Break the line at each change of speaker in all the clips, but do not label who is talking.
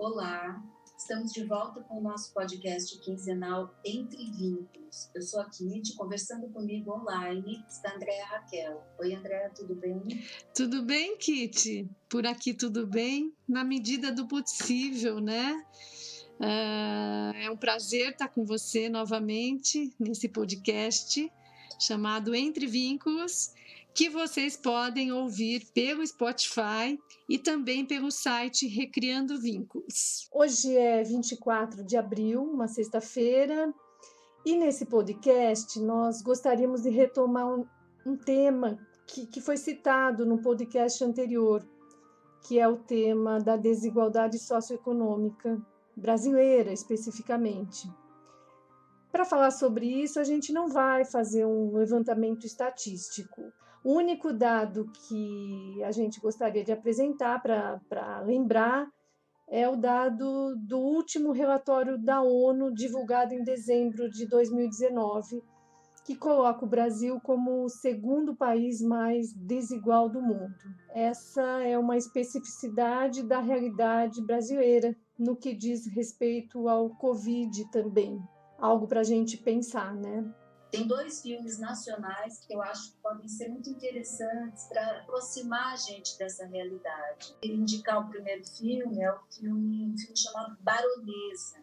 Olá, estamos de volta com o nosso podcast quinzenal Entre Vínculos. Eu sou a Kit, conversando comigo online está a Andréa Raquel. Oi, Andréa, tudo bem?
Tudo bem, Kit? Por aqui tudo bem, na medida do possível, né? É um prazer estar com você novamente nesse podcast chamado Entre Vínculos, que vocês podem ouvir pelo Spotify e também pelo site Recriando Vínculos.
Hoje é 24 de abril, uma sexta-feira, e nesse podcast nós gostaríamos de retomar um tema que foi citado no podcast anterior, que é o tema da desigualdade socioeconômica brasileira, especificamente. Para falar sobre isso, a gente não vai fazer um levantamento estatístico. O único dado que a gente gostaria de apresentar para lembrar é o dado do último relatório da ONU, divulgado em dezembro de 2019, que coloca o Brasil como o segundo país mais desigual do mundo. Essa é uma especificidade da realidade brasileira, no que diz respeito ao Covid também. Algo para a gente pensar, né?
Tem 2 filmes nacionais que eu acho que podem ser muito interessantes para aproximar a gente dessa realidade. Eu indicar o primeiro filme é um filme chamado Baronesa.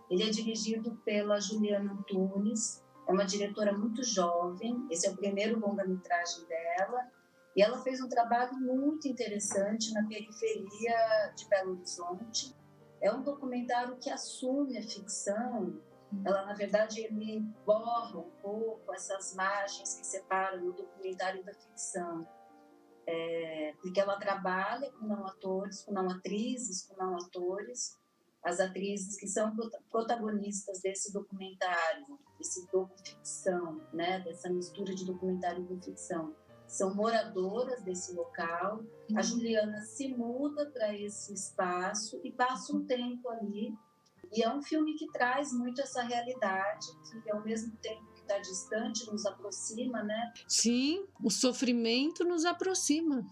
Ele é dirigido pela Juliana Antunes, é uma diretora muito jovem, esse é o primeiro longa-metragem dela, e ela fez um trabalho muito interessante na periferia de Belo Horizonte. É um documentário que assume a ficção. Ela, na verdade, ele borra um pouco essas margens que separam o documentário da ficção, porque ela trabalha com não atores, com não atrizes, com não atores. As atrizes que são protagonistas desse documentário, desse docu-ficção, né, dessa mistura de documentário e ficção, são moradoras desse local. A Juliana se muda para esse espaço e passa um tempo ali. E é um filme que traz muito essa realidade, que ao mesmo tempo que está distante, nos aproxima, né?
Sim, o sofrimento nos aproxima.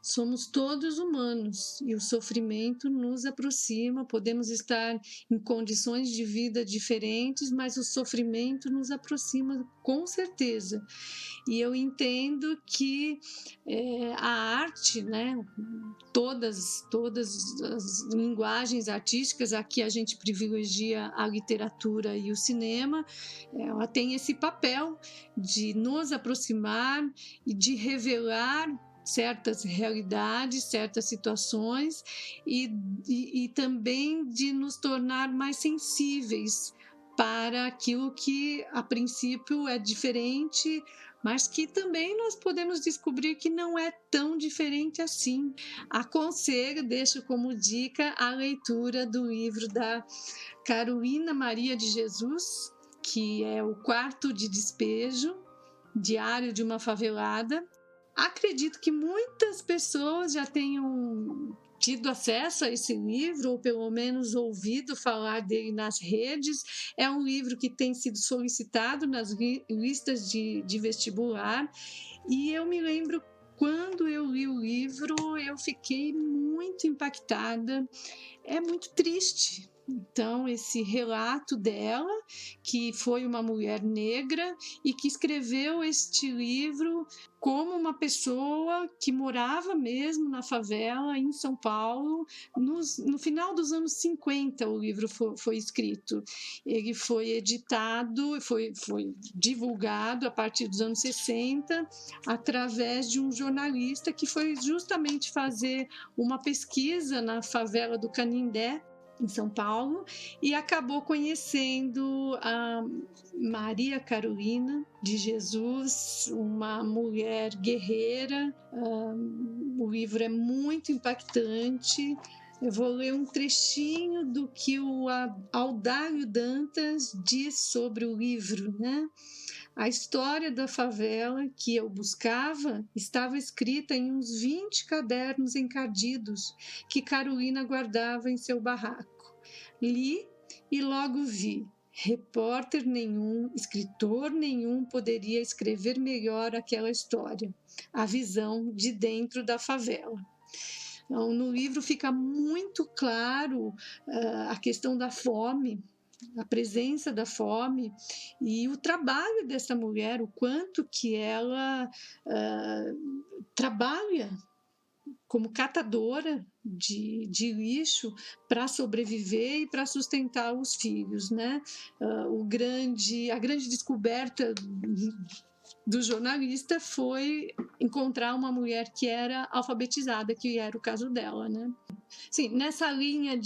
Somos todos humanos e o sofrimento nos aproxima. Podemos estar em condições de vida diferentes, mas o sofrimento nos aproxima com certeza. E eu entendo que a arte, né, todas as linguagens artísticas, aqui a gente privilegia a literatura e o cinema, ela tem esse papel de nos aproximar e de revelar certas realidades, certas situações e também de nos tornar mais sensíveis para aquilo que a princípio é diferente, mas que também nós podemos descobrir que não é tão diferente assim. Aconselho, deixo como dica a leitura do livro da Carolina Maria de Jesus, que é O Quarto de Despejo, Diário de uma Favelada. Acredito que muitas pessoas já tenham tido acesso a esse livro, ou pelo menos ouvido falar dele nas redes. É um livro que tem sido solicitado nas listas de vestibular, e eu me lembro quando eu li o livro, eu fiquei muito impactada. É muito triste. Então, esse relato dela, que foi uma mulher negra e que escreveu este livro como uma pessoa que morava mesmo na favela em São Paulo, no final dos anos 50 o livro foi escrito. Ele foi editado, foi divulgado a partir dos anos 60, através de um jornalista que foi justamente fazer uma pesquisa na favela do Canindé, em São Paulo, e acabou conhecendo a Maria Carolina de Jesus, uma mulher guerreira. O livro é muito impactante. Eu vou ler um trechinho do que o Aldário Dantas diz sobre o livro, né? A história da favela que eu buscava estava escrita em uns 20 cadernos encardidos que Carolina guardava em seu barraco. Li e logo vi. Repórter nenhum, escritor nenhum poderia escrever melhor aquela história. A visão de dentro da favela. Então, no livro fica muito claro a questão da fome, a presença da fome e o trabalho dessa mulher, o quanto que ela trabalha como catadora de lixo para sobreviver e para sustentar os filhos, né? A grande descoberta do jornalista foi encontrar uma mulher que era alfabetizada, que era o caso dela, né? Sim, nessa linha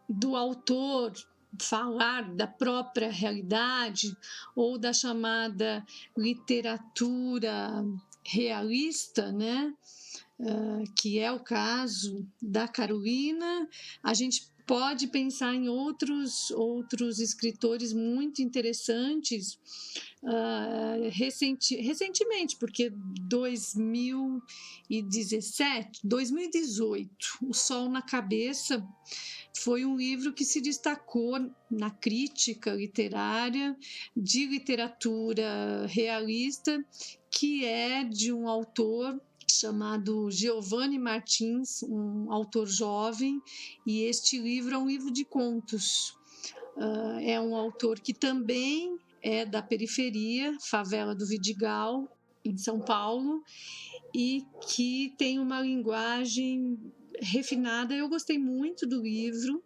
do autor falar da própria realidade ou da chamada literatura realista, né? Que é o caso da Carolina, a gente pode pensar em outros escritores muito interessantes recentemente, porque 2018, O Sol na Cabeça, foi um livro que se destacou na crítica literária de literatura realista, que é de um autor chamado Giovanni Martins, um autor jovem, e este livro é um livro de contos. É um autor que também é da periferia, favela do Vidigal, em São Paulo, e que tem uma linguagem refinada. Eu gostei muito do livro.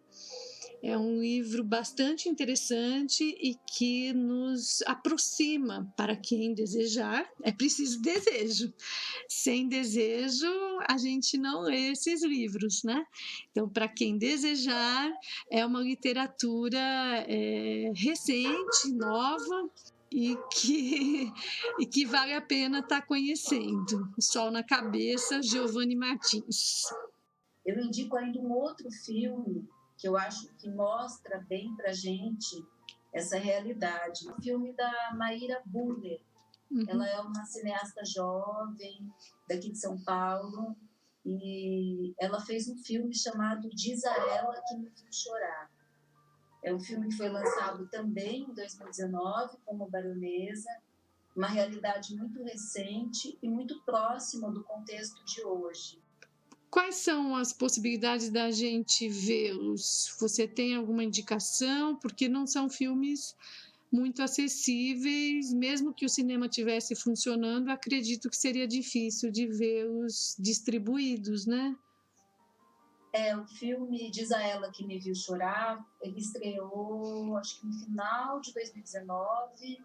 É um livro bastante interessante e que nos aproxima para quem desejar. É preciso desejo. Sem desejo, a gente não lê esses livros, né? Então, para quem desejar, é uma literatura recente, nova, e que vale a pena estar conhecendo. O Sol na Cabeça, Giovanni Martins.
Eu indico ainda um outro filme que eu acho que mostra bem para a gente essa realidade. O filme da Maíra Buller. Ela é uma cineasta jovem, daqui de São Paulo, e ela fez um filme chamado Diz a Ela Que Me Viu Chorar. É um filme que foi lançado também em 2019, como Baronesa, uma realidade muito recente e muito próxima do contexto de hoje.
Quais são as possibilidades da gente vê-los? Você tem alguma indicação? Porque não são filmes muito acessíveis, mesmo que o cinema tivesse funcionando, acredito que seria difícil de vê-los distribuídos, né?
O filme Diz a Ela Que Me Viu Chorar, ele estreou, acho que no final de 2019,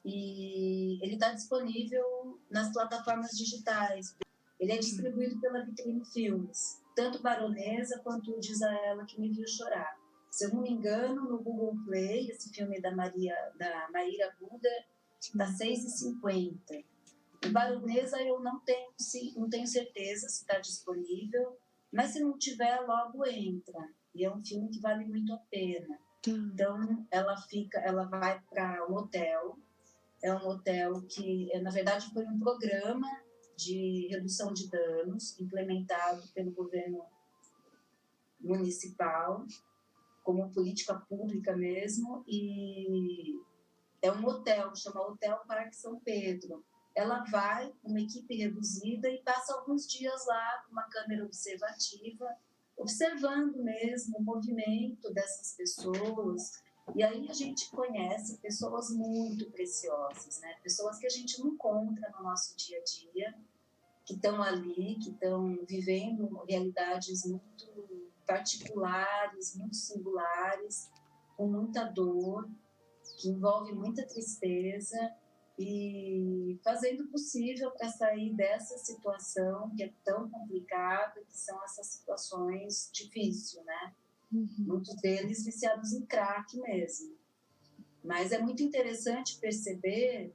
e ele está disponível nas plataformas digitais. Ele é distribuído pela Vitrine Filmes, tanto Baronesa quanto Diz a Ela Que Me Viu Chorar. Se eu não me engano, no Google Play, esse filme da Maíra Buller está R$6,50. O Baronesa eu não tenho certeza se está disponível, mas se não tiver, logo entra. E é um filme que vale muito a pena. Então, ela vai para um hotel. É um hotel que, na verdade, foi um programa de redução de danos implementado pelo governo municipal, como política pública mesmo, e é um hotel, chama Hotel Parque São Pedro. Ela vai com uma equipe reduzida e passa alguns dias lá com uma câmera observativa, observando mesmo o movimento dessas pessoas. E aí a gente conhece pessoas muito preciosas, né? Pessoas que a gente não encontra no nosso dia a dia, que estão ali, que estão vivendo realidades muito particulares, muito singulares, com muita dor, que envolve muita tristeza, e fazendo o possível para sair dessa situação que é tão complicada, que são essas situações difíceis, né? Muitos deles viciados em crack mesmo. Mas é muito interessante perceber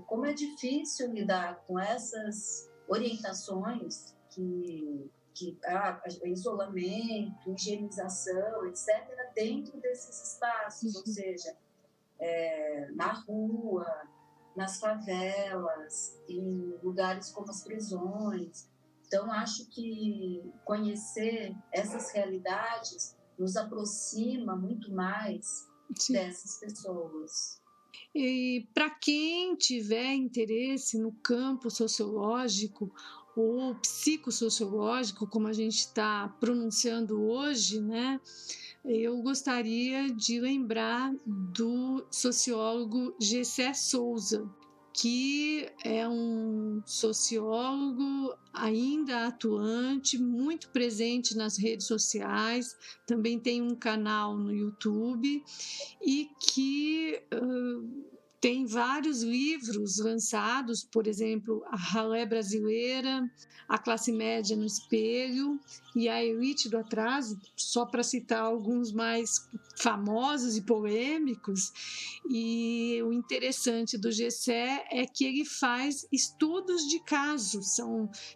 como é difícil lidar com essas orientações que isolamento, higienização, etc., dentro desses espaços, ou seja, na rua, nas favelas, em lugares como as prisões. Então, acho que conhecer essas realidades nos aproxima muito mais dessas pessoas.
E para quem tiver interesse no campo sociológico ou psicossociológico, como a gente está pronunciando hoje, né? Eu gostaria de lembrar do sociólogo Gessé Souza, que é um sociólogo ainda atuante, muito presente nas redes sociais, também tem um canal no YouTube e que tem vários livros lançados, por exemplo, A Ralé Brasileira, A Classe Média no Espelho e A Elite do Atraso, só para citar alguns mais famosos e polêmicos. E o interessante do Gessé é que ele faz estudos de caso,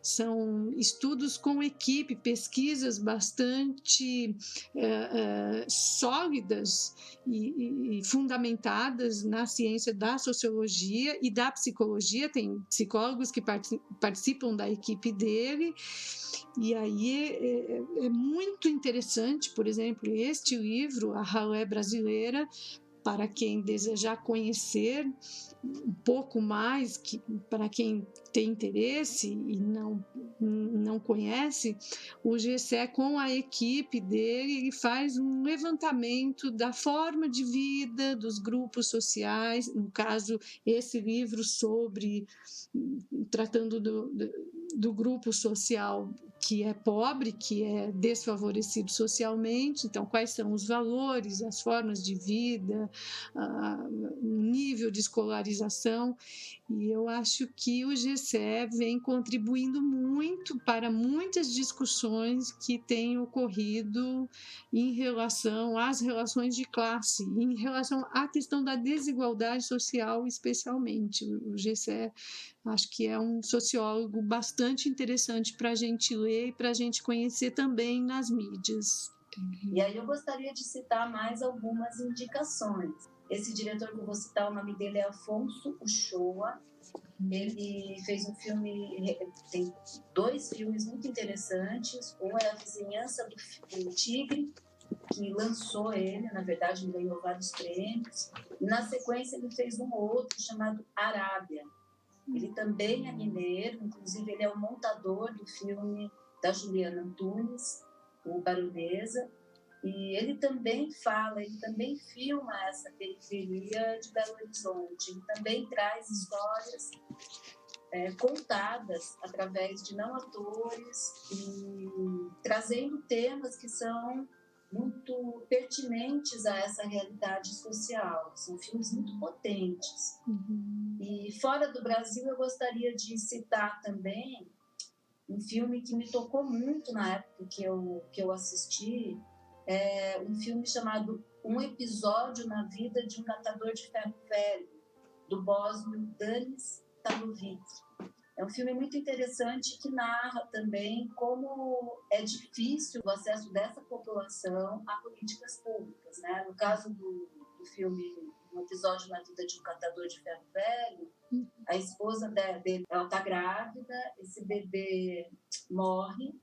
são estudos com equipe, pesquisas bastante sólidas e fundamentadas na ciência da sociologia e da psicologia. Tem psicólogos que participam da equipe dele, e aí é muito interessante, por exemplo, este livro, A Ralé Brasileira, para quem desejar conhecer um pouco mais, para quem tem interesse e não conhece, o Gessé, com a equipe dele, ele faz um levantamento da forma de vida dos grupos sociais, no caso, esse livro tratando do grupo social que é pobre, que é desfavorecido socialmente. Então, quais são os valores, as formas de vida, o nível de escolarização. E eu acho que o Gessé vem contribuindo muito para muitas discussões que têm ocorrido em relação às relações de classe, em relação à questão da desigualdade social, especialmente. O Gessé, acho que é um sociólogo bastante interessante para a gente ler e para a gente conhecer também nas mídias.
E aí eu gostaria de citar mais algumas indicações. Esse diretor que eu vou citar, o nome dele é Afonso Uchoa. Ele fez um filme, tem 2 filmes muito interessantes. Um é A Vizinhança do Tigre, que lançou ele, na verdade, ele ganhou vários prêmios. E na sequência ele fez um outro chamado Arábia. Ele também é mineiro, inclusive ele é o montador do filme da Juliana Antunes, o Baronesa. E ele também filma essa periferia de Belo Horizonte. Ele também traz histórias contadas através de não atores e trazendo temas que são muito pertinentes a essa realidade social. São filmes muito potentes. E fora do Brasil, eu gostaria de citar também um filme que me tocou muito na época que eu assisti, um filme chamado Um Episódio na Vida de um Catador de Ferro Velho, do bósnio Danis Talovic. É um filme muito interessante que narra também como é difícil o acesso dessa população a políticas públicas, né? No caso do filme Um Episódio na Vida de um Catador de Ferro Velho, a esposa dele, ela está grávida, esse bebê morre,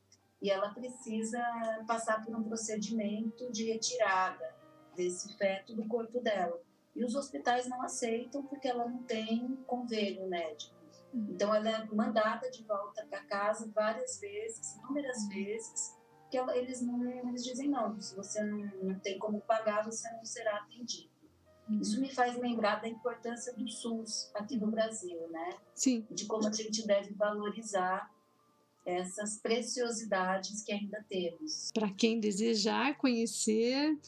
e ela precisa passar por um procedimento de retirada desse feto do corpo dela. E os hospitais não aceitam porque ela não tem convênio médico. Então, ela é mandada de volta para casa várias vezes, inúmeras vezes, que eles dizem não, se você não tem como pagar, você não será atendido. Isso me faz lembrar da importância do SUS aqui no Brasil, né?
Sim.
De como a gente deve valorizar essas preciosidades que ainda temos.
Para quem desejar conhecer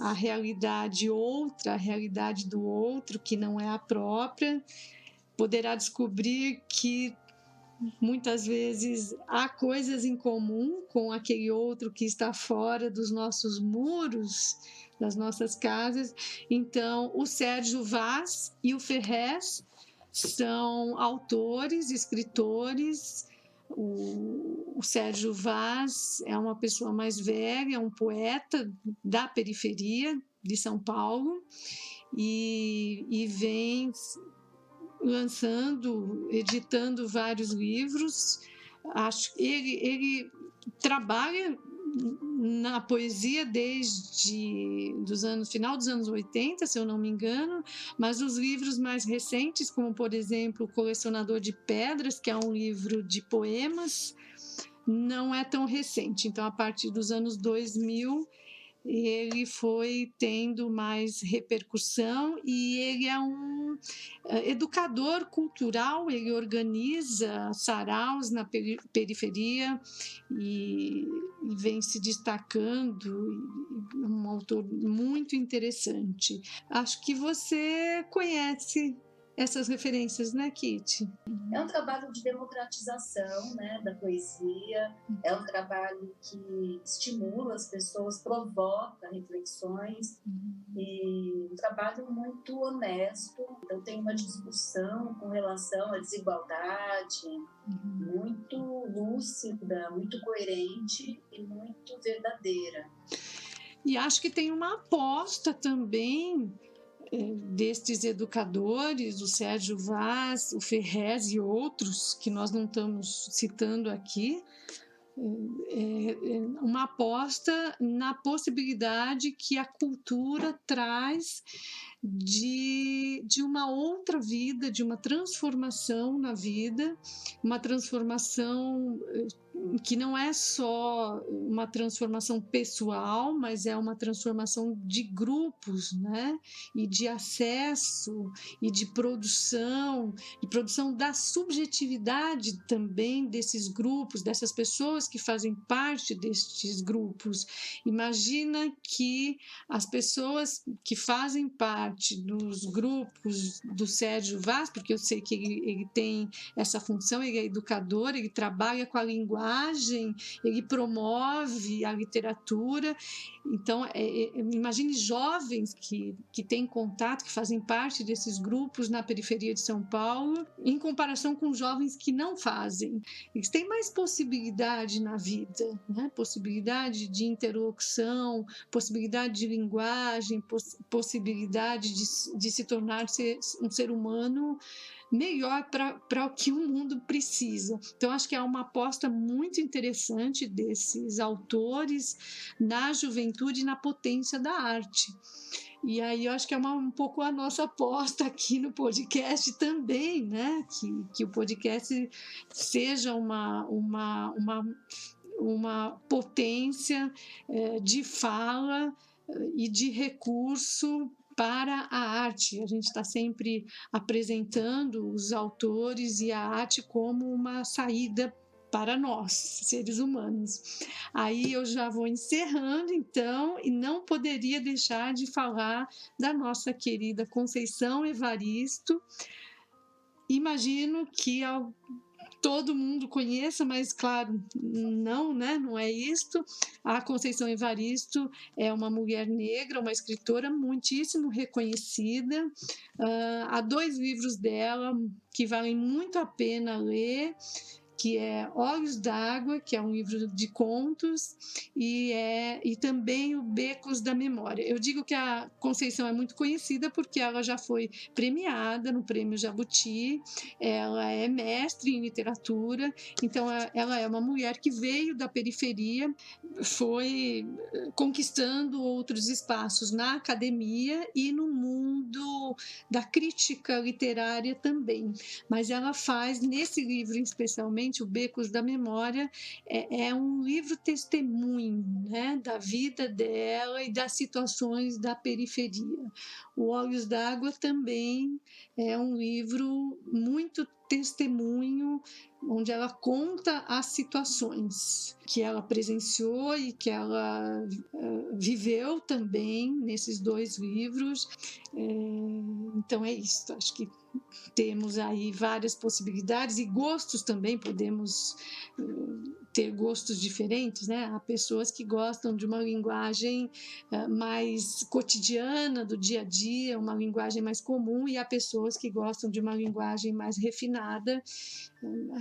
a realidade outra, a realidade do outro, que não é a própria, poderá descobrir que muitas vezes há coisas em comum com aquele outro que está fora dos nossos muros, das nossas casas. Então, o Sérgio Vaz e o Ferrez são autores, escritores. O Sérgio Vaz é uma pessoa mais velha, é um poeta da periferia de São Paulo e vem lançando, editando vários livros. Acho que ele trabalha na poesia desde final dos anos 80, se eu não me engano, mas os livros mais recentes, como por exemplo O Colecionador de Pedras, que é um livro de poemas, não é tão recente. Então, a partir dos anos 2000, ele foi tendo mais repercussão e ele é um educador cultural, ele organiza saraus na periferia e vem se destacando, é um autor muito interessante. Acho que você conhece essas referências, né, Kitty?
É um trabalho de democratização, né, da poesia, é um trabalho que estimula as pessoas, provoca reflexões, e um trabalho muito honesto. Então tem uma discussão com relação à desigualdade, muito lúcida, muito coerente e muito verdadeira.
E acho que tem uma aposta também destes educadores, o Sérgio Vaz, o Ferrez e outros, que nós não estamos citando aqui, uma aposta na possibilidade que a cultura traz de uma outra vida, de uma transformação na vida, uma transformação que não é só uma transformação pessoal, mas é uma transformação de grupos, né? E de acesso e de produção da subjetividade também desses grupos, dessas pessoas que fazem parte destes grupos. Imagina que as pessoas que fazem parte dos grupos do Sérgio Vaz, porque eu sei que ele tem essa função, ele é educador, ele trabalha com a linguagem, ele promove a literatura. Então, imagine jovens que têm contato, que fazem parte desses grupos na periferia de São Paulo, em comparação com jovens que não fazem. Eles têm mais possibilidade na vida, né? Possibilidade de interlocução, possibilidade de linguagem, possibilidade de se tornar um ser humano melhor para o que o mundo precisa. Então, acho que é uma aposta muito interessante desses autores na juventude e na potência da arte. E aí eu acho que é um pouco a nossa aposta aqui no podcast também, né? Que o podcast seja uma potência de fala e de recurso para a arte. A gente está sempre apresentando os autores e a arte como uma saída para nós, seres humanos. Aí eu já vou encerrando, então, e não poderia deixar de falar da nossa querida Conceição Evaristo. Imagino que todo mundo conheça, mas claro, não, né? Não é isto. A Conceição Evaristo é uma mulher negra, uma escritora muitíssimo reconhecida. Há 2 livros dela que valem muito a pena ler, que é Olhos d'Água, que é um livro de contos, e também o Becos da Memória. Eu digo que a Conceição é muito conhecida porque ela já foi premiada no Prêmio Jabuti, ela é mestre em literatura, então ela é uma mulher que veio da periferia, foi conquistando outros espaços na academia e no mundo da crítica literária também. Mas ela faz, nesse livro especialmente, o Becos da Memória, é um livro testemunho, né, da vida dela e das situações da periferia. O Olhos d'Água também é um livro muito testemunho, onde ela conta as situações que ela presenciou e que ela viveu também nesses 2 livros. Então é isso, acho que temos aí várias possibilidades e gostos também, podemos ter gostos diferentes, né? Há pessoas que gostam de uma linguagem mais cotidiana, do dia a dia, uma linguagem mais comum, e há pessoas que gostam de uma linguagem mais refinada.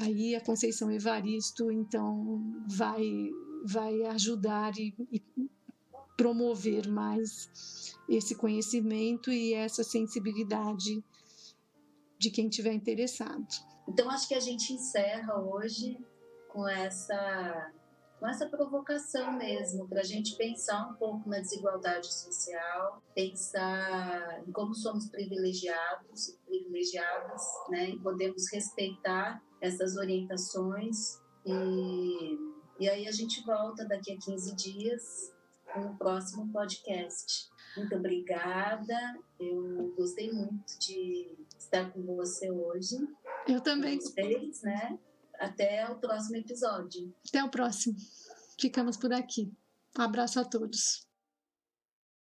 Aí a Conceição Evaristo, então, vai ajudar e promover mais esse conhecimento e essa sensibilidade de quem estiver interessado.
Então, acho que a gente encerra hoje com com essa provocação mesmo, para a gente pensar um pouco na desigualdade social, pensar em como somos privilegiados e privilegiadas, né, e podemos respeitar essas orientações. E aí a gente volta daqui a 15 dias com o próximo podcast. Muito obrigada, eu gostei muito de estar com você hoje.
Eu também.
Vocês, né? Até o próximo episódio.
Até o próximo. Ficamos por aqui. Um abraço a todos.